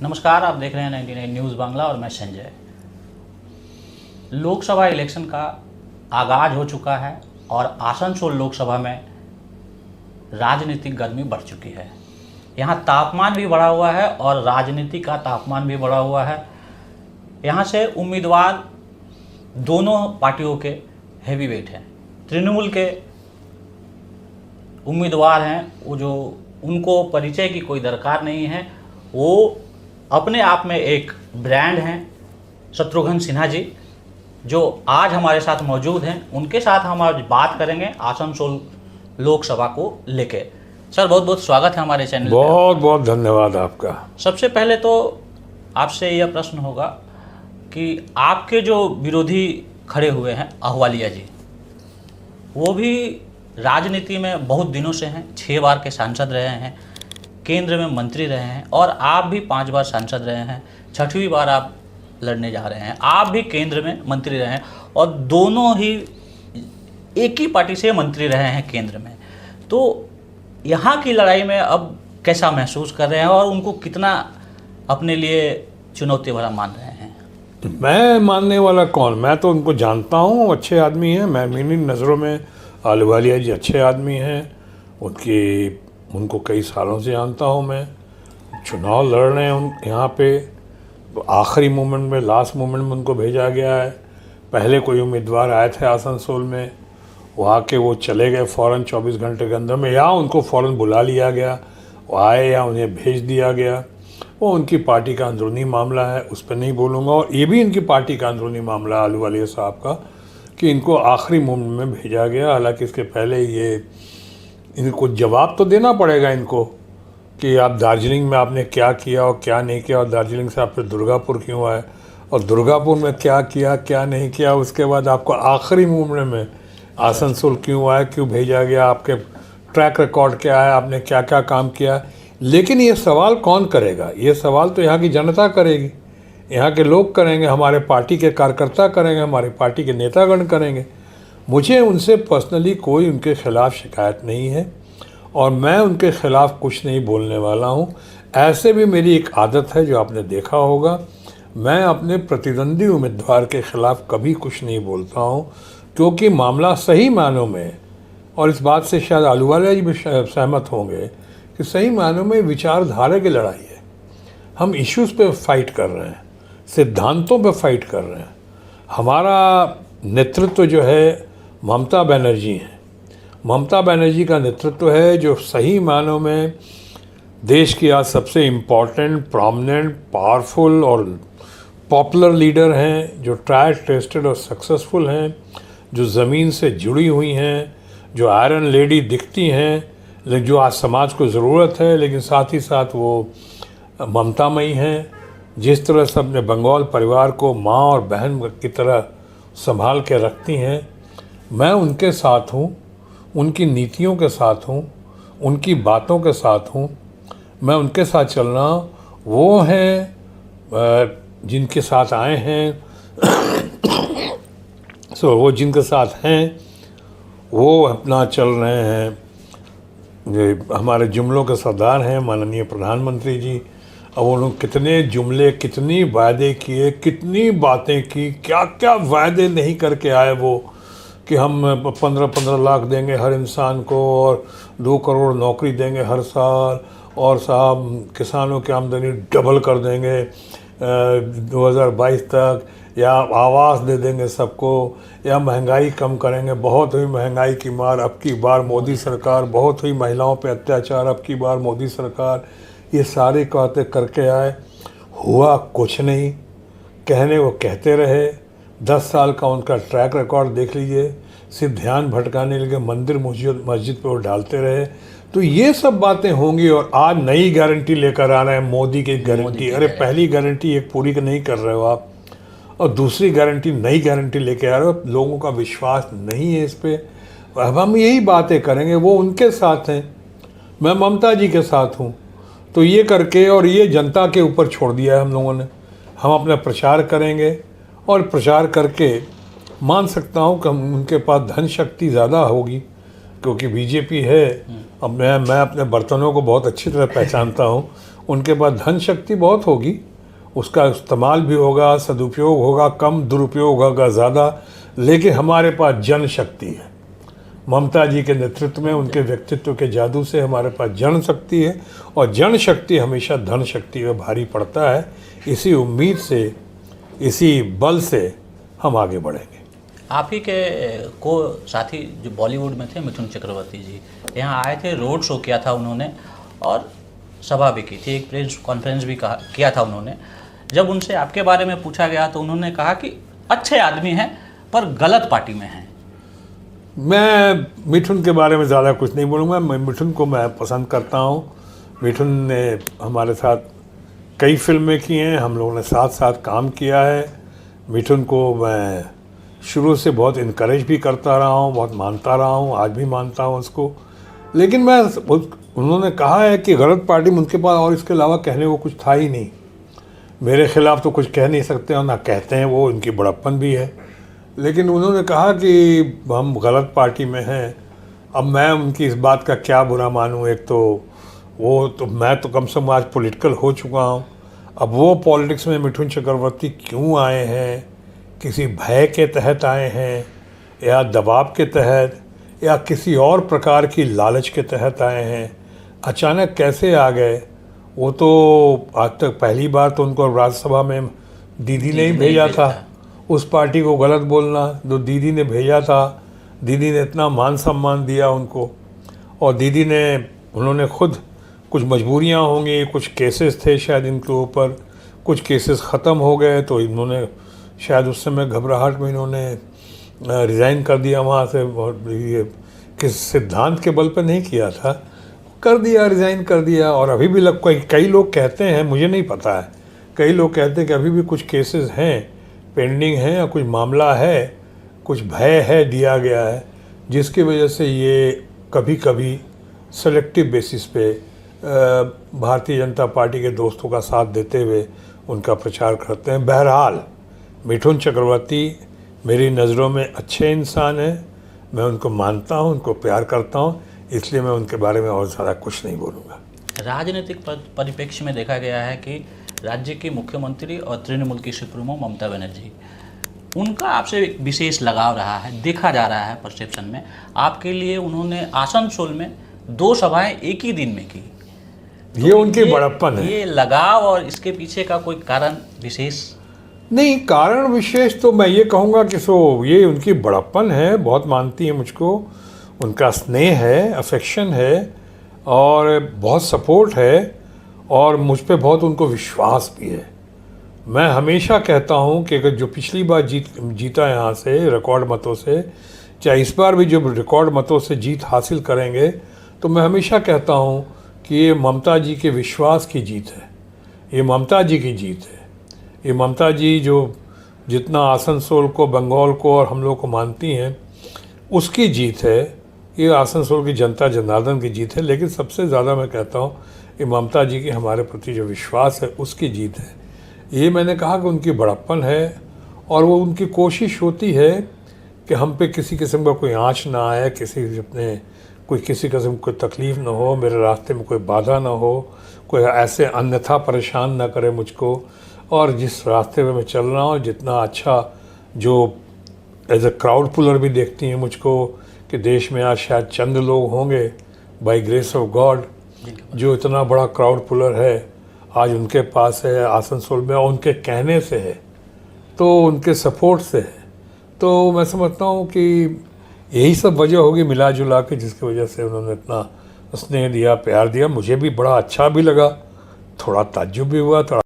नमस्कार, आप देख रहे हैं 99 न्यूज़ बांग्ला और मैं संजय। लोकसभा इलेक्शन का आगाज हो चुका है और आसनसोल लोकसभा में राजनीतिक गर्मी बढ़ चुकी है। यहाँ तापमान भी बढ़ा हुआ है और राजनीति का तापमान भी बढ़ा हुआ है। यहाँ से उम्मीदवार दोनों पार्टियों के हैवी वेट हैं। तृणमूल के उम्मीदवार हैं वो जो उनको परिचय की कोई दरकार नहीं है, वो अपने आप में एक ब्रांड हैं। शत्रुघ्न सिन्हा जी जो आज हमारे साथ मौजूद हैं, उनके साथ हम आज बात करेंगे आसनसोल लोकसभा को लेके। सर, बहुत बहुत स्वागत है हमारे चैनल पे। बहुत बहुत धन्यवाद आपका। सबसे पहले तो आपसे यह प्रश्न होगा कि आपके जो विरोधी खड़े हुए हैं अहवालिया जी, वो भी राजनीति में बहुत दिनों से हैं, 6 बार के सांसद रहे हैं, केंद्र में मंत्री रहे हैं और आप भी 5 बार सांसद रहे हैं, 6वीं बार आप लड़ने जा रहे हैं। आप भी केंद्र में मंत्री रहे हैं और दोनों ही एक ही पार्टी से मंत्री रहे हैं केंद्र में। तो यहाँ की लड़ाई में अब कैसा महसूस कर रहे हैं और उनको कितना अपने लिए चुनौती भरा मान रहे हैं? मैं मानने वाला कौन, मैं तो उनको जानता हूँ, अच्छे आदमी हैं। मैं मेरी नज़रों में अहलुवालिया जी अच्छे आदमी हैं। उनको कई सालों से जानता हूँ मैं। चुनाव लड़ रहे हैं यहाँ पे, आखिरी मोमेंट में, लास्ट मोमेंट में उनको भेजा गया है। पहले कोई उम्मीदवार आए थे आसनसोल में, वहाँ के वो चले गए फ़ौरन 24 घंटे के अंदर में, या उनको फ़ौरन बुला लिया गया, वो आए या उन्हें भेज दिया गया। वो उनकी पार्टी का अंदरूनी मामला है, उस पर नहीं बोलूँगा। और ये भी इनकी पार्टी का अंदरूनी मामला है अहलुवालिया साहब का, कि इनको आखिरी मोमेंट में भेजा गया। हालांकि इसके पहले इनको जवाब तो देना पड़ेगा इनको कि आप दार्जिलिंग में आपने क्या किया और क्या नहीं किया, और दार्जिलिंग से आप फिर दुर्गापुर क्यों आए, और दुर्गापुर में क्या किया क्या नहीं किया। उसके बाद आपको आखिरी मोमेंट में आसनसोल क्यों आए, क्यों भेजा गया, आपके ट्रैक रिकॉर्ड क्या है, आपने क्या क्या काम किया। लेकिन ये सवाल कौन करेगा? ये सवाल तो यहाँ की जनता करेगी, यहाँ के लोग करेंगे, हमारे पार्टी के कार्यकर्ता करेंगे, हमारे पार्टी के नेतागण करेंगे। मुझे उनसे पर्सनली कोई उनके ख़िलाफ़ शिकायत नहीं है और मैं उनके ख़िलाफ़ कुछ नहीं बोलने वाला हूँ। ऐसे भी मेरी एक आदत है जो आपने देखा होगा, मैं अपने प्रतिद्वंदी उम्मीदवार के ख़िलाफ़ कभी कुछ नहीं बोलता हूँ, क्योंकि मामला सही मायनों में, और इस बात से शायद अहलुवालिया जी भी सहमत होंगे कि सही मायनों में विचारधारा की लड़ाई है। हम इश्यूज़ पे फाइट कर रहे हैं, सिद्धांतों पे फाइट कर रहे हैं। हमारा नेतृत्व जो है ममता बनर्जी हैं। ममता बनर्जी का नेतृत्व है जो सही मायनों में देश की आज सबसे इम्पॉर्टेंट, प्रॉमिनेंट, पावरफुल और पॉपुलर लीडर हैं, जो ट्राइड टेस्टेड और सक्सेसफुल हैं, जो ज़मीन से जुड़ी हुई हैं, जो आयरन लेडी दिखती हैं, लेकिन जो आज समाज को ज़रूरत है, लेकिन साथ ही साथ वो ममतामयी हैं। जिस तरह से अपने बंगाल परिवार को माँ और बहन की तरह संभाल के रखती हैं, मैं उनके साथ हूँ, उनकी नीतियों के साथ हूँ, उनकी बातों के साथ हूँ। मैं उनके साथ चलना, वो हैं जिनके साथ आए हैं वो जिनके साथ हैं वो अपना चल रहे हैं। हमारे जुमलों के सरदार हैं माननीय प्रधानमंत्री जी। अब उन्होंने कितने जुमले, कितनी वायदे किए, कितनी बातें की, क्या क्या वायदे नहीं करके आए वो, कि हम 15-15 लाख देंगे हर इंसान को और 2 करोड़ नौकरी देंगे हर साल, और साहब किसानों की आमदनी डबल कर देंगे 2022 तक, या आवास दे देंगे सबको, या महंगाई कम करेंगे। बहुत हुई महंगाई की मार अब की बार मोदी सरकार, बहुत हुई महिलाओं पे अत्याचार अब की बार मोदी सरकार। ये सारी बातें करके आए, हुआ कुछ नहीं। कहने वो कहते रहे। 10 साल का उनका ट्रैक रिकॉर्ड देख लीजिए। सिर्फ ध्यान भटकाने लगे, मंदिर मस्जिद पे वो डालते रहे। तो ये सब बातें होंगी। और आज नई गारंटी लेकर आ रहे हैं, मोदी की गारंटी। अरे पहली गारंटी एक पूरी नहीं कर रहे हो आप, और दूसरी गारंटी, नई गारंटी लेके आ रहे हो। लोगों का विश्वास नहीं है इस पर। अब हम यही बातें करेंगे, वो उनके साथ हैं, मैं ममता जी के साथ हूँ। तो ये करके, और ये जनता के ऊपर छोड़ दिया है हम लोगों ने। हम अपना प्रचार करेंगे और प्रचार करके मान सकता हूँ कि उनके पास धन शक्ति ज़्यादा होगी, क्योंकि बीजेपी है। अब मैं अपने बर्तनों को बहुत अच्छी तरह पहचानता हूँ। उनके पास धन शक्ति बहुत होगी, उसका इस्तेमाल भी होगा, सदुपयोग होगा कम, दुरुपयोग होगा ज़्यादा, लेकिन हमारे पास जनशक्ति है। ममता जी के नेतृत्व में, उनके व्यक्तित्व के जादू से हमारे पास जनशक्ति है, और जनशक्ति हमेशा धन शक्ति में भारी पड़ता है। इसी उम्मीद से, इसी बल से हम आगे बढ़ेंगे। आप ही के को साथी जो बॉलीवुड में थे, मिथुन चक्रवर्ती जी यहाँ आए थे, रोड शो किया था उन्होंने और सभा भी की थी, एक प्रेस कॉन्फ्रेंस भी किया था उन्होंने। जब उनसे आपके बारे में पूछा गया तो उन्होंने कहा कि अच्छे आदमी हैं पर गलत पार्टी में हैं। मैं मिथुन के बारे में ज़्यादा कुछ नहीं बोलूँगा। मैं मिथुन को मैं पसंद करता हूँ। मिथुन ने हमारे साथ कई फिल्में की हैं, हम लोगों ने साथ साथ काम किया है। मिथुन को मैं शुरू से बहुत इनकरेज भी करता रहा हूँ, बहुत मानता रहा हूँ, आज भी मानता हूँ उसको। लेकिन मैं उन्होंने कहा है कि गलत पार्टी में उनके पास और इसके अलावा कहने को कुछ था ही नहीं। मेरे खिलाफ़ तो कुछ कह नहीं सकते और ना कहते हैं, वो उनकी बड़प्पन भी है। लेकिन उन्होंने कहा कि हम गलत पार्टी में हैं। अब मैं उनकी इस बात का क्या बुरा मानूं। एक तो वो तो मैं तो कम से कम आज पॉलिटिकल हो चुका हूं। अब वो पॉलिटिक्स में मिथुन चक्रवर्ती क्यों आए हैं, किसी भय के तहत आए हैं या दबाव के तहत या किसी और प्रकार की लालच के तहत आए हैं, अचानक कैसे आ गए, वो तो आज तक पहली बार तो उनको राज्यसभा में दीदी ने ही भेजा था उस पार्टी को गलत बोलना। जो दीदी ने भेजा था, दीदी ने इतना मान सम्मान दिया उनको, और दीदी ने, उन्होंने खुद कुछ मजबूरियां होंगी, कुछ केसेस थे शायद इनके ऊपर, कुछ केसेस ख़त्म हो गए तो इन्होंने शायद उस समय घबराहट में इन्होंने रिज़ाइन कर दिया वहाँ से। और ये किस सिद्धांत के बल पर नहीं किया था, कर दिया, रिज़ाइन कर दिया। और अभी भी कई लोग कहते हैं, मुझे नहीं पता है, कई लोग कहते हैं कि अभी भी कुछ केसेस हैं, पेंडिंग हैं, या कुछ मामला है, कुछ भय है दिया गया है, जिसकी वजह से ये कभी कभी सेलेक्टिव बेसिस पे भारतीय जनता पार्टी के दोस्तों का साथ देते हुए उनका प्रचार करते हैं। बहरहाल मिथुन चक्रवर्ती मेरी नज़रों में अच्छे इंसान हैं, मैं उनको मानता हूं, उनको प्यार करता हूं, इसलिए मैं उनके बारे में और ज़्यादा कुछ नहीं बोलूँगा। राजनीतिक परिप्रेक्ष्य में देखा गया है कि राज्य की मुख्यमंत्री और तृणमूल की सुप्रीमो ममता बनर्जी, उनका आपसे एक विशेष लगाव रहा है, देखा जा रहा है परसेप्शन में। आपके लिए उन्होंने आसनसोल में 2 सभाएं एक ही दिन में की। ये उनकी बड़प्पन है। ये लगाव और इसके पीछे का कोई कारण विशेष नहीं, कारण विशेष तो मैं ये कहूँगा कि ये उनकी बड़प्पन है, बहुत मानती है मुझको, उनका स्नेह है, अफेक्शन है और बहुत सपोर्ट है, और मुझ पे बहुत उनको विश्वास भी है। मैं हमेशा कहता हूँ कि अगर जो पिछली बार जीता यहाँ से रिकॉर्ड मतों से, चाहे इस बार भी जो रिकॉर्ड मतों से जीत हासिल करेंगे, तो मैं हमेशा कहता हूँ कि ये ममता जी के विश्वास की जीत है, ये ममता जी की जीत है। ये ममता जी जो जितना आसनसोल को, बंगाल को और हम लोग को मानती हैं, उसकी जीत है। ये आसनसोल की जनता जनार्दन की जीत है, लेकिन सबसे ज़्यादा मैं कहता हूँ ये ममता जी की हमारे प्रति जो विश्वास है उसकी जीत है। ये मैंने कहा कि उनकी बड़प्पन है, और वो उनकी कोशिश होती है कि हम पे किसी किस्म का कोई आँच ना आए, किसी किस्म कोई तकलीफ़ ना हो, मेरे रास्ते में कोई बाधा ना हो, कोई ऐसे अन्यथा परेशान ना करे मुझको। और जिस रास्ते में मैं चल रहा हूँ, जितना अच्छा, जो एज ए क्राउड पुलर भी देखती हैं मुझको, कि देश में आज शायद चंद लोग होंगे बाय ग्रेस ऑफ गॉड जो इतना बड़ा क्राउड पुलर है आज उनके पास है आसनसोल में, और उनके कहने से है, तो उनके सपोर्ट से है। तो मैं समझता हूँ कि यही सब वजह होगी मिला जुला के, जिसकी वजह से उन्होंने इतना स्नेह दिया, प्यार दिया। मुझे भी बड़ा अच्छा भी लगा, थोड़ा ताज्जुब भी हुआ, थोड़ा